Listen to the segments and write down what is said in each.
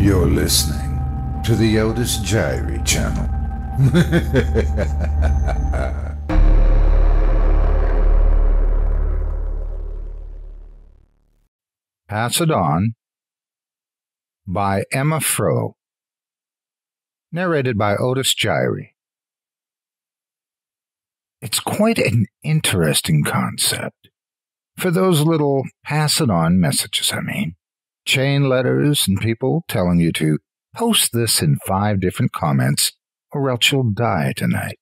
You're listening to the Otis Jiry channel. Pass It On by FROH. Narrated by Otis Jiry. It's quite an interesting concept. For those little pass it on messages, chain letters and people telling you to post this in 5 different comments or else you'll die tonight.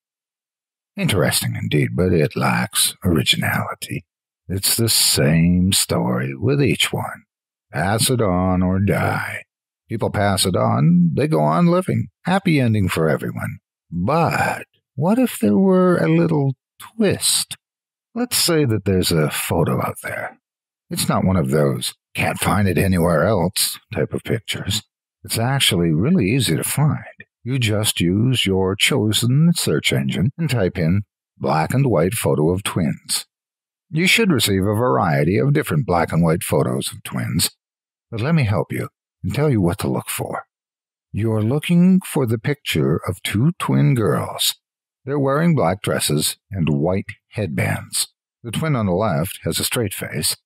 Interesting indeed, but it lacks originality. It's the same story with each one. Pass it on or die. People pass it on, they go on living. Happy ending for everyone. But what if there were a little twist? Let's say that there's a photo out there. It's not one of those can't find it anywhere else type of pictures. It's actually really easy to find. You just use your chosen search engine and type in black and white photo of twins. You should receive a variety of different black and white photos of twins, but let me help you and tell you what to look for. You're looking for the picture of 2 twin girls. They're wearing black dresses and white headbands. The twin on the left has a straight face,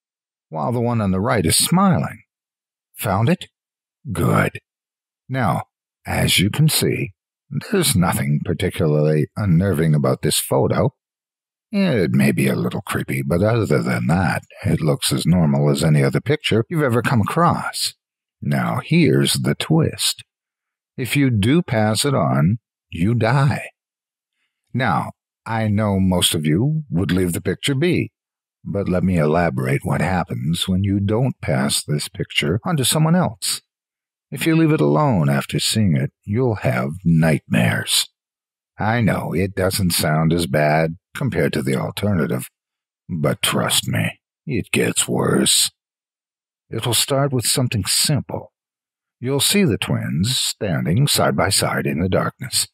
while the one on the right is smiling. Found it? Good. Now, as you can see, there's nothing particularly unnerving about this photo. It may be a little creepy, but other than that, it looks as normal as any other picture you've ever come across. Now, here's the twist. If you do pass it on, you die. Now, I know most of you would leave the picture be, but let me elaborate what happens when you don't pass this picture on to someone else. If you leave it alone after seeing it, you'll have nightmares. I know it doesn't sound as bad compared to the alternative, but trust me, it gets worse. It'll start with something simple. You'll see the twins standing side by side in the darkness.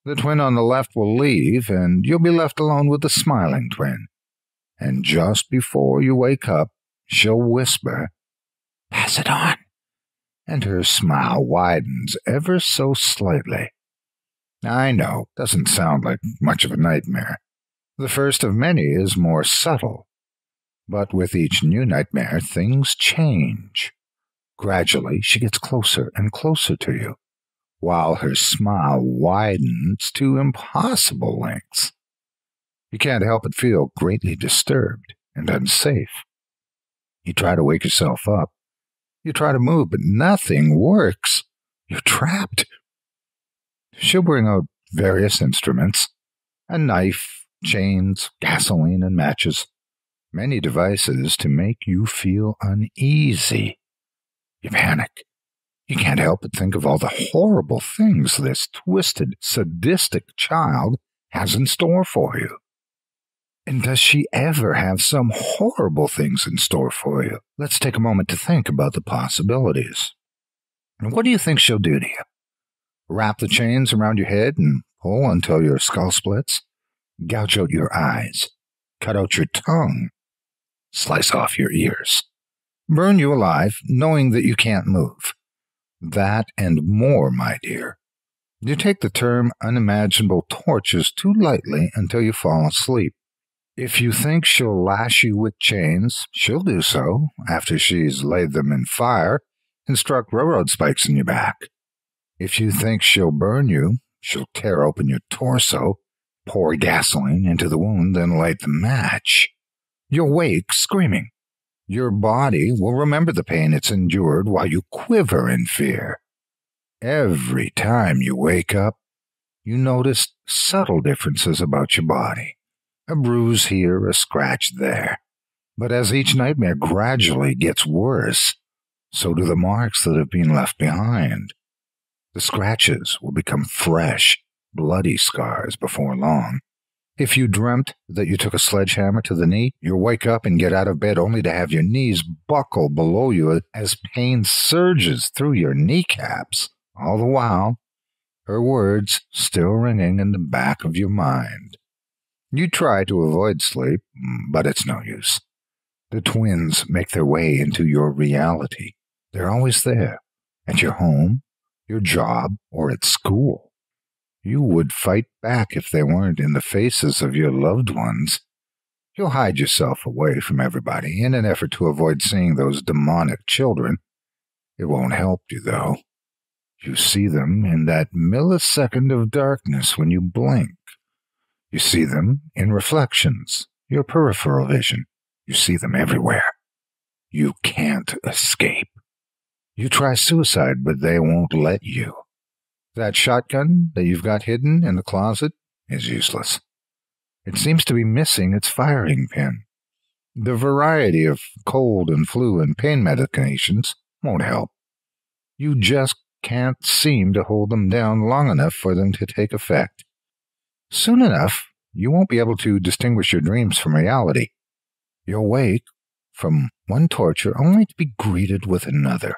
The twin on the left will leave, and you'll be left alone with the smiling twin. And just before you wake up, she'll whisper, "Pass it on," and her smile widens ever so slightly. I know, doesn't sound like much of a nightmare. The first of many is more subtle. But with each new nightmare, things change. Gradually, she gets closer and closer to you, while her smile widens to impossible lengths. You can't help but feel greatly disturbed and unsafe. You try to wake yourself up. You try to move, but nothing works. You're trapped. She'll bring out various instruments, a knife, chains, gasoline, and matches. Many devices to make you feel uneasy. You panic. You can't help but think of all the horrible things this twisted, sadistic child has in store for you. And does she ever have some horrible things in store for you? Let's take a moment to think about the possibilities. And what do you think she'll do to you? Wrap the chains around your head and pull until your skull splits? Gouge out your eyes? Cut out your tongue? Slice off your ears? Burn you alive, knowing that you can't move? That and more, my dear. You take the term unimaginable tortures too lightly until you fall asleep. If you think she'll lash you with chains, she'll do so after she's laid them in fire and struck railroad spikes in your back. If you think she'll burn you, she'll tear open your torso, pour gasoline into the wound, then light the match. You'll wake screaming. Your body will remember the pain it's endured while you quiver in fear. Every time you wake up, you notice subtle differences about your body. A bruise here, a scratch there. But as each nightmare gradually gets worse, so do the marks that have been left behind. The scratches will become fresh, bloody scars before long. If you dreamt that you took a sledgehammer to the knee, you'll wake up and get out of bed only to have your knees buckle below you as pain surges through your kneecaps. All the while, her words still ringing in the back of your mind. You try to avoid sleep, but it's no use. The twins make their way into your reality. They're always there, at your home, your job, or at school. You would fight back if they weren't in the faces of your loved ones. You'll hide yourself away from everybody in an effort to avoid seeing those demonic children. It won't help you, though. You see them in that millisecond of darkness when you blink. You see them in reflections, your peripheral vision. You see them everywhere. You can't escape. You try suicide, but they won't let you. That shotgun that you've got hidden in the closet is useless. It seems to be missing its firing pin. The variety of cold and flu and pain medications won't help. You just can't seem to hold them down long enough for them to take effect. Soon enough, you won't be able to distinguish your dreams from reality. You'll wake from one torture only to be greeted with another.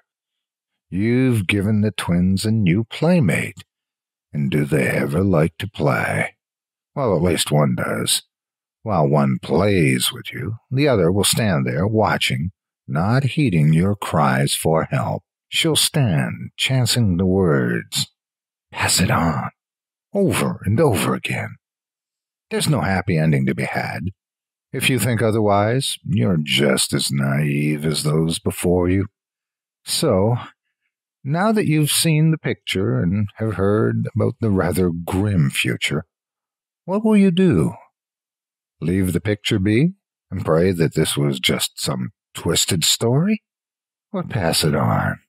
You've given the twins a new playmate, and do they ever like to play? Well, at least one does. While one plays with you, the other will stand there watching, not heeding your cries for help. She'll stand, chanting the words, "Pass it on," over and over again. There's no happy ending to be had. If you think otherwise, you're just as naive as those before you. So, now that you've seen the picture and have heard about the rather grim future, what will you do? Leave the picture be and pray that this was just some twisted story? Or pass it on?